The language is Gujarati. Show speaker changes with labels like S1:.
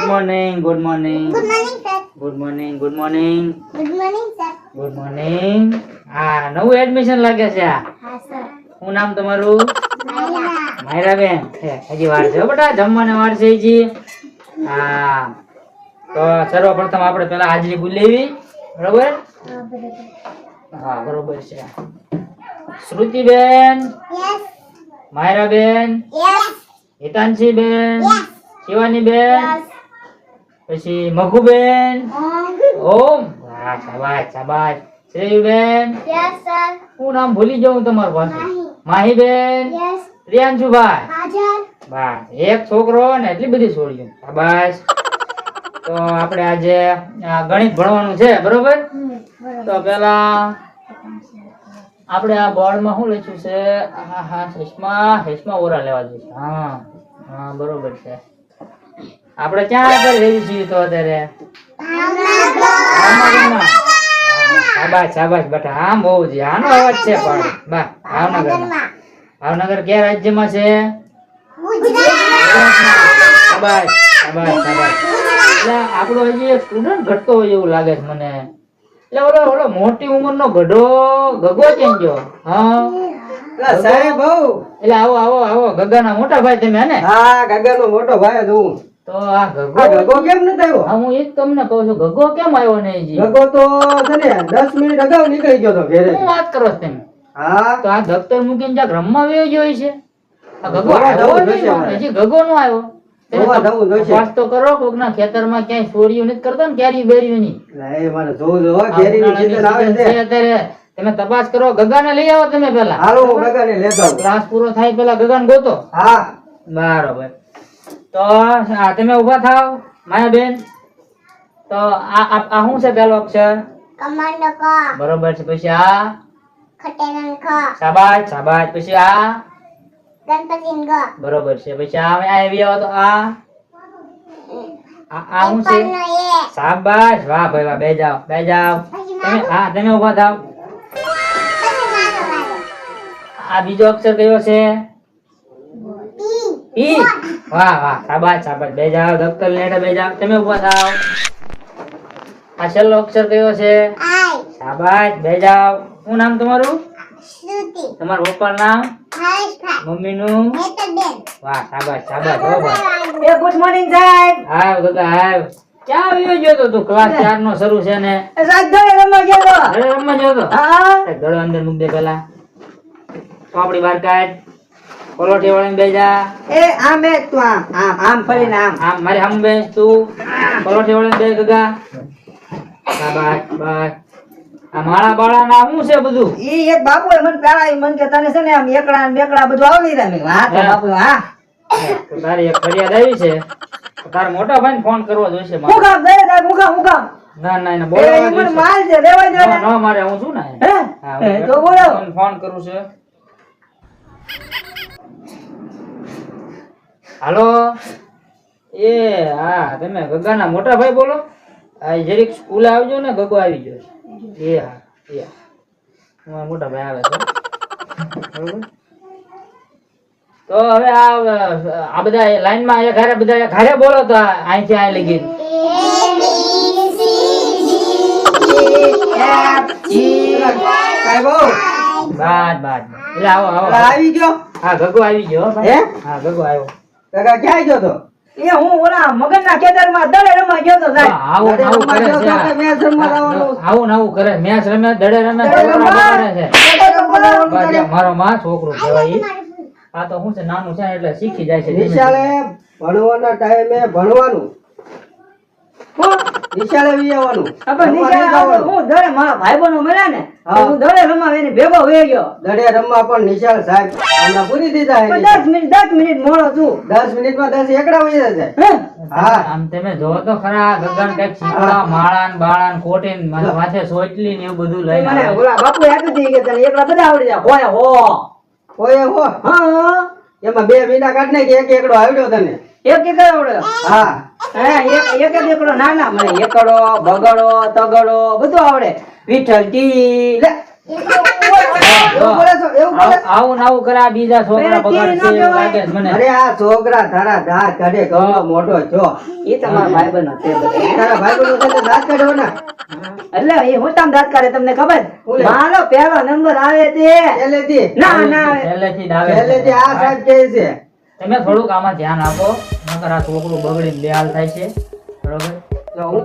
S1: Good morning good morning
S2: good morning sir.
S1: Good morning good morning
S2: good morning sir.
S1: Good morning. હા, નવું એડમિશન લાગે છે આ.
S2: હા સર.
S1: શું નામ તમારું?
S2: માયરા.
S1: માયરાબેન. હજી વાર છે હો બેટા, જમવાને વાર છે હજી. હા, તો સર્વપ્રથમ આપણે પેલા હાજરી બોલાવી, બરોબર? હા, બરોબર છે. શ્રુતિબેન,
S2: યસ.
S1: માયરાબેન,
S2: યસ.
S1: હિતાંશીબેન,
S2: યસ.
S1: શિવાનીબેન,
S2: યસ.
S1: પછી મઘુબેન,
S2: ઓમ.
S1: ઓમ. હા, શાબાશ શાબાશ. શ્રેયુબેન,
S2: યસ સર.
S1: હું નામ ભૂલી જાઉં તમારું પાસે.
S2: માહી.
S1: માહીબેન,
S2: યસ.
S1: પ્રિયાંશુભાઈ.
S2: હાજર.
S1: બસ એક છોકરો ને એટલી બધી છોડીઓ. શાબાશ. તો આપણે આજે ગણિત ભણવાનું છે, બરોબર? તો પેલા આપણે આ બોર્ડમાં શું લખ્યું છે? હા હા, હેસમાં ઓરા લેવા જોઈએ. હા હા, બરોબર છે. આપણે ક્યાં આગળ રહી છીએ તો અત્યારે? ભાવનગરમાં. શાબાશ શાબાશ બેટા, આમ બહુ છે. આનો અવાજ છે પણ બા ભાવનગરમાં. ભાવનગર કયા રાજ્યમાં છે? શાબાશ શાબાશ શાબાશ. એટલે આપણો હજી એક સ્ટુડન્ટ ઘટતો હોય એવું લાગે છે મને. એટલે ઓલો મોટી ઉંમરનો ગગો કેમ ગયો? હા
S3: સાહેબ બહુ.
S1: એટલે આવો આવો આવો, ગગાના મોટા ભાઈ તમે હે ને?
S3: હા, ગગાનો મોટો ભાઈ જ હું.
S1: તો આ
S3: આ ગગો કેમ નતો આવ્યો?
S1: હા, હું એ જ તમને કહું છું, ગગો કેમ આવ્યો નહીં જી?
S3: ગગો તો છે ને 10 મિનિટ અગાઉ નીકળી ગયો તો ઘરે.
S1: શું વાત કરો છો તમે?
S3: હા,
S1: તો આ દફતર મૂકીને જ્યાં રમવા વયો ગયો છે. આ ગગો
S3: જોવા
S1: આવ્યો
S3: જવું
S1: નહીં,
S3: જોઈશે મારે.
S1: હજી ગગો નો આવ્યો.
S3: જોવા જવું જોઈશે.
S1: તપાસ તો કરો, કોકના ખેતરમાં ક્યાંય ચોરીઓ નથી કરતો ને, કેરી બેરીઓની.
S3: નહીં, મારે જોવું જોવા ઘેરીની સીઝન આવે
S1: છે
S3: છે.
S1: અત્યારે. તમે તપાસ કરો, ગગાને લઈ આવો તમે પેલા.
S3: હાલો હું ગગાને લેતો આવું.
S1: ક્લાસ પૂરો થાય પેલા ગગાને ગોતો.
S3: હા,
S1: બરાબર. તો તમે ઊભા થાવ માયાબેન. તો આ શું છે પેલો અક્ષર?
S2: કમાન્ડો ક.
S1: બરોબર છે. પછી આ
S2: ખટેરન ખ.
S1: શાબાશ શાબાશ. પછી આ
S2: ગણપતિન ગ.
S1: બરોબર છે. પછી આ આવી આવો તો આ શું છે?
S2: એપલનો એ.
S1: શાબાશ. વાહ ભાઈ વાહ. બે જાવ બે જાવ. તમે હા, તમે ઊભા થાવ. આ બીજો અક્ષર કયો છે?
S2: પી.
S1: ઈ. વાહ વાહ. શાબાશ શાબાશ. બે જાવ. દફતર લેડે બે જાવ. તમે ઊભા થાવ. આ છેલ્લો અક્ષર કયો છે?
S2: આઈ.
S1: શાબાશ. બે જાવ. શું નામ તમારું?
S2: શ્રુતિ.
S1: તમારું પપ્પાનું નામ?
S2: હરેશભાઈ.
S1: મમ્મીનું?
S2: નેતરબેન.
S1: વાહ શાબાશ શાબાશ. હો ભાઈ.
S3: એ ગુડ મોર્નિંગ સાહેબ.
S1: હાવ ગગા હાવ. ક્યાં આવ્યો ગયો તો તું? ક્લાસ 4 નો શરૂ છે ને?
S3: રાજધાની રમવા ગયો તો.
S1: અરે રમવા ગયો તો?
S3: હા,
S1: એ ગળો અંદર મૂક દે પેલા. ચોપડી બહાર કાઢ. પલોઠી વળીને બેજા.
S3: એ આમ એ તું આમ ફરીને આમ.
S1: આમ મારી સામે બેસ તું. પલોઠી વળીને બે ગગા. શાબાશ બસ. આ માળા બાળા ના શું છે બધું?
S3: ઈ એક બાપુએ મને પેલા મન કે તને છે ને આમ એકડા ને બેકડા બધું આવડી જાય. મેં હા તો બાપુ હા.
S1: તો તારી એક ફરિયાદ આવી છે. તો તારા મોટા ભાઈને ફોન કરવો જોઈશે મારે.
S3: હું કામ દે સાહેબ હું કામ.
S1: ના ના એને
S3: એ
S1: બોલાવવા
S3: મને
S1: જોઈશે.
S3: માલ છે લેવા દે ને.
S1: ન મારે, હું છું ને.
S3: હે
S1: હા,
S3: એ
S1: હું
S3: તો બોલો.
S1: તને ફોન કરું છું. હાલો. એ હા, તમે ગગાના મોટા ભાઈ બોલો? આ જરીક સ્કૂલે આવજો ને, ગગો આવી ગયો છે. એ હા એ હા. મારા મોટા ભાઈ આવે છે. બરોબર. તો હવે આ બધા લાઈનમાં એક હારે બધા એક હારે બોલો તો અહીંથી અહીં લગી.
S3: સાહેબ
S1: બાદ બાદ. એટલે આવો આવો.
S3: આવી ગયો.
S1: હા, ગગો આવી ગયો હો ભાઈ.
S3: હે?
S1: હા, ગગો આવ્યો.
S3: કાકા ક્યાં ગયો તો? એ હું ઓલા મગનના ખેતરમાં દડે રમવા ગયો તો સાહેબ.
S1: આવું
S3: દડે
S1: આવું
S3: રમવા
S1: કરે
S3: ગયો
S1: છે
S3: તો
S1: આ.
S3: આપણે મેચ રમવા જવાનું.
S1: આવું ને આવું કરે. મેચ રમે, દડે રમે,
S3: દડે
S1: છોકરા
S3: રમવા.
S1: બગાડે છે.
S3: દડે રમવા જવાનું
S1: બસ
S3: તારે.
S1: એ મારો માં છોકરો કહેવાય ઈ. આ તો શું છે, નાનું છે એટલે શીખી જાય છે ધીમે
S3: નિશાળે
S1: ધીમે.
S3: ભણવાના ટાઈમે ભણવાનું. નિશાળે વી આવવાનું.
S4: આપણે
S3: રમવા
S4: નિશાળે
S3: નહીં
S4: આવતો
S3: જવાનું.
S4: હું દડે મારા ભાઈબંધો મળ્યા ને
S3: હા.
S4: તો હું દડે રમવા એની ભેગો વહી ગયો.
S3: દડે રમવા પણ નિશાળ સાહેબ હમણાં પૂરી દીધા
S4: પણ
S3: એની.
S4: 10 મિનિટ મોડો છું.
S3: 10 મિનિટમાં 10 એકડા વહી જશે.
S4: હે?
S3: હા.
S1: આમ તમે જોવો તો ખરા, ગગન કઈક શીખડા, માળા ને બાળા ને કોટી ને માથે સોટલી ને એવું બધું લઈને
S4: મને
S1: આવે.
S4: ઓલા બાપુએ આપી દીધી કે તને એકલા બધા આવડી જાય. હોય હો.
S3: હોય હો.
S4: હા.
S3: એમાં 2 મીંડા કાઢ નાખી, એક એકડો આવડ્યો તને.
S4: એક આવડે.
S3: હા.
S4: હે એક જ એકડો નાના મને એકડો બગડો તગડો બધું આવડે. વિઠ્ઠલ ટી
S3: લે. એવું બોલે છો, એવું બોલે?
S1: આવું ને આવું કરે આ બીજા છોકરા
S4: બે
S1: બગાડશે
S4: તેરી ન
S1: એવું લાગે છે મને.
S3: અરે આ છોકરા તારા દાંત કાઢે ઘણો મોટો છો.
S4: ઈ તમારા ભાઈબંધો છે બધા.
S3: તારા ભાઈબંધો સાથે દાંત કાઢો ને.
S4: એટલે એ હું તમ દાંત કાઢે તમને ખબર
S3: બોલે.
S4: મારો પહેલો નંબર આવે છે
S3: પહેલેથી
S4: ના ના આવે.
S1: પહેલેથી જ આવે છે.
S3: પહેલેથી આ સાહેબ કહે છે.
S1: તમે થોડુંક આમાં ધ્યાન આપો નકર આ છોકરું બગડીને બેહાલ થાય છે બરોબર
S3: જો હું